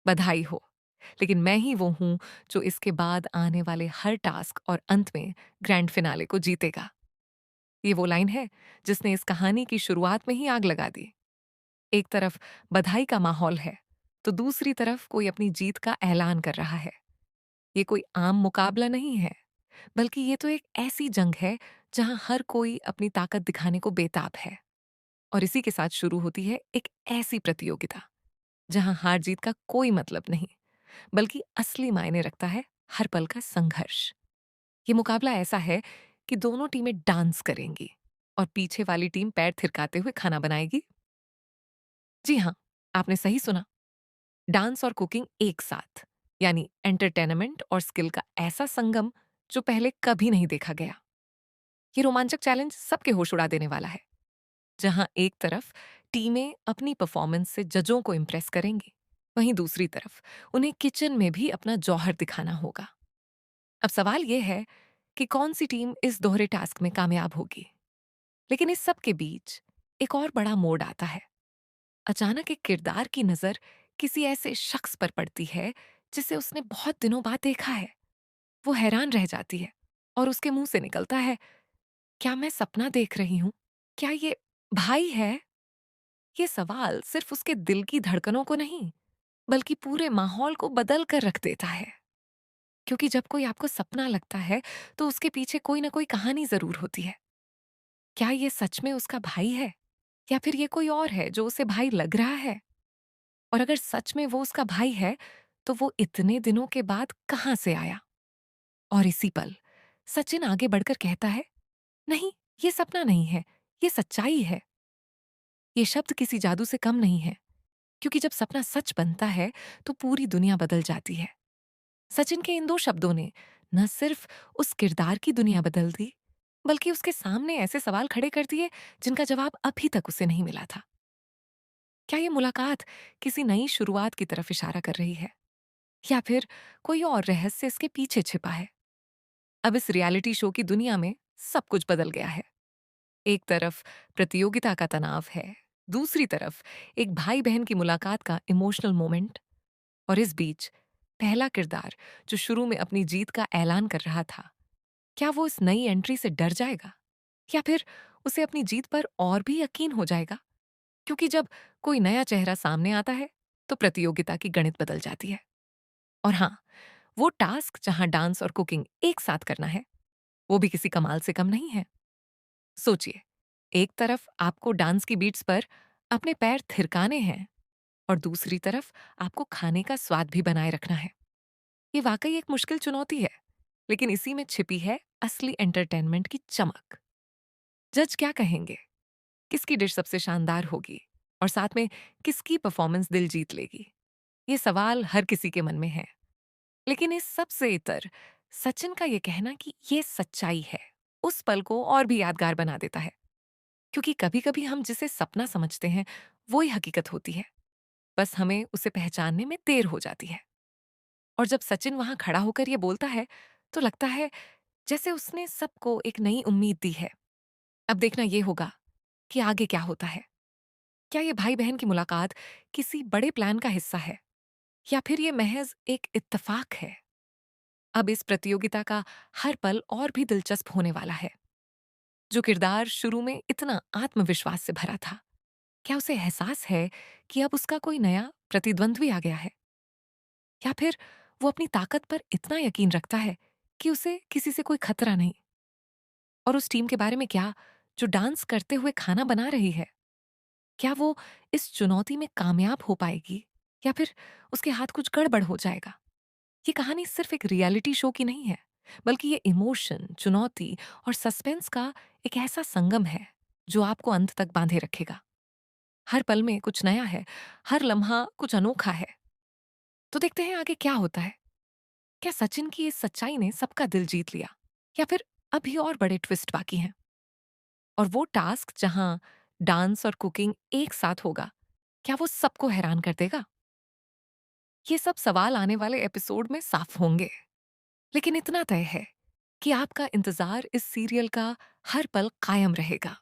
बधाई हो। लेकिन मैं ही वो हूँ जो इसके बाद आने वाले हर टास्क और अंत में ग्रैंड फिनाले को जीतेगा। ये वो लाइन है जिसने इस कहानी की शुरुआत में ही आग लगा दी। एक तरफ बधाई का माहौल है, तो दूसरी तरफ कोई अपनी जीत का ऐलान कर रहा है। ये कोई आम मुकाबला नहीं है, बल्कि ये तो एक ऐसी जंग है जहां हर कोई अपनी ताकत दिखाने को बेताब है। और इसी के साथ शुरू होती है एक ऐसी प्रतियोगिता जहां हार जीत का कोई मतलब नहीं, बल्कि असली मायने रखता है हर पल का संघर्ष। ये मुकाबला ऐसा है कि दोनों टीमें डांस करेंगी और पीछे वाली टीम पैर थिरकाते हुए खाना बनाएगी। जी हाँ, आपने सही सुना। डांस और कुकिंग एक साथ, यानी एंटरटेनमेंट और स्किल का ऐसा संगम जो पहले कभी नहीं देखा गया। ये रोमांचक चैलेंज सबके होश उड़ा देने वाला है, जहां एक तरफ टीमें अपनी परफॉर्मेंस से जजों को इम्प्रेस करेंगी, वहीं दूसरी तरफ उन्हें किचन में भी अपना जौहर दिखाना होगा। अब सवाल यह है कि कौन सी टीम इस दोहरे टास्क में कामयाब होगी। लेकिन इस सब के बीच एक और बड़ा मोड़ आता है। अचानक एक किरदार की नजर किसी ऐसे शख्स पर पड़ती है जिसे उसने बहुत दिनों बाद देखा है। वो हैरान रह जाती है और उसके मुंह से निकलता है, क्या मैं सपना देख रही हूं? क्या ये भाई है? ये सवाल सिर्फ उसके दिल की धड़कनों को नहीं, बल्कि पूरे माहौल को बदल कर रख देता है। क्योंकि जब कोई आपको सपना लगता है, तो उसके पीछे कोई ना कोई कहानी जरूर होती है। क्या ये सच में उसका भाई है, या फिर ये कोई और है जो उसे भाई लग रहा है? और अगर सच में वो उसका भाई है, तो वो इतने दिनों के बाद कहां से आया? और इसी पल सचिन आगे बढ़कर कहता है, नहीं, ये सपना नहीं है, ये सच्चाई है। ये शब्द किसी जादू से कम नहीं है, क्योंकि जब सपना सच बनता है, तो पूरी दुनिया बदल जाती है। सचिन के इन दो शब्दों ने न सिर्फ उस किरदार की दुनिया बदल दी, बल्कि उसके सामने ऐसे सवाल खड़े कर दिए जिनका जवाब अभी तक उसे नहीं मिला था। क्या ये मुलाकात किसी नई शुरुआत की तरफ इशारा कर रही है, या फिर कोई और रहस्य इसके पीछे छिपा है? अब इस रियलिटी शो की दुनिया में सब कुछ बदल गया है। एक तरफ प्रतियोगिता का तनाव है, दूसरी तरफ एक भाई बहन की मुलाकात का इमोशनल मोमेंट, और इस बीच पहला किरदार जो शुरू में अपनी जीत का ऐलान कर रहा था, क्या वो इस नई एंट्री से डर जाएगा, या फिर उसे अपनी जीत पर और भी यकीन हो जाएगा? क्योंकि जब कोई नया चेहरा सामने आता है, तो प्रतियोगिता की गणित बदल जाती है। और हाँ, वो टास्क जहां डांस और कुकिंग एक साथ करना है, वो भी किसी कमाल से कम नहीं है। सोचिए, एक तरफ आपको डांस की बीट्स पर अपने पैर थिरकाने हैं, और दूसरी तरफ आपको खाने का स्वाद भी बनाए रखना है। ये वाकई एक मुश्किल चुनौती है, लेकिन इसी में छिपी है असली एंटरटेनमेंट की चमक। जज क्या कहेंगे, किसकी डिश सबसे शानदार होगी, और साथ में किसकी परफॉर्मेंस दिल जीत लेगी? ये सवाल हर किसी के मन में है। लेकिन इस सब से इतर सचिन का ये कहना कि ये सच्चाई है, उस पल को और भी यादगार बना देता है। क्योंकि कभी कभी हम जिसे सपना समझते हैं, वो ही हकीकत होती है। बस हमें उसे पहचानने में देर हो जाती है। और जब सचिन वहां खड़ा होकर ये बोलता है, तो लगता है जैसे उसने सबको एक नई उम्मीद दी है। अब देखना ये होगा कि आगे क्या होता है। क्या ये भाई बहन की मुलाकात किसी बड़े प्लान का हिस्सा है, या फिर ये महज एक इत्तेफाक है? अब इस प्रतियोगिता का हर पल और भी दिलचस्प होने वाला है। जो किरदार शुरू में इतना आत्मविश्वास से भरा था, क्या उसे एहसास है कि अब उसका कोई नया प्रतिद्वंद्वी आ गया है? या फिर वो अपनी ताकत पर इतना यकीन रखता है कि उसे किसी से कोई खतरा नहीं? और उस टीम के बारे में क्या, जो डांस करते हुए खाना बना रही है, क्या वो इस चुनौती में कामयाब हो पाएगी, या फिर उसके हाथ कुछ गड़बड़ हो जाएगा? ये कहानी सिर्फ एक रियलिटी शो की नहीं है, बल्कि ये इमोशन, चुनौती और सस्पेंस का एक ऐसा संगम है जो आपको अंत तक बांधे रखेगा। हर पल में कुछ नया है, हर लम्हा कुछ अनोखा है। तो देखते हैं आगे क्या होता है। क्या सचिन की इस सच्चाई ने सबका दिल जीत लिया, या फिर अभी और बड़े ट्विस्ट बाकी हैं? और वो टास्क जहां डांस और कुकिंग एक साथ होगा, क्या वो सबको हैरान कर देगा? ये सब सवाल आने वाले एपिसोड में साफ होंगे। लेकिन इतना तय है कि आपका इंतजार इस सीरियल का हर पल कायम रहेगा।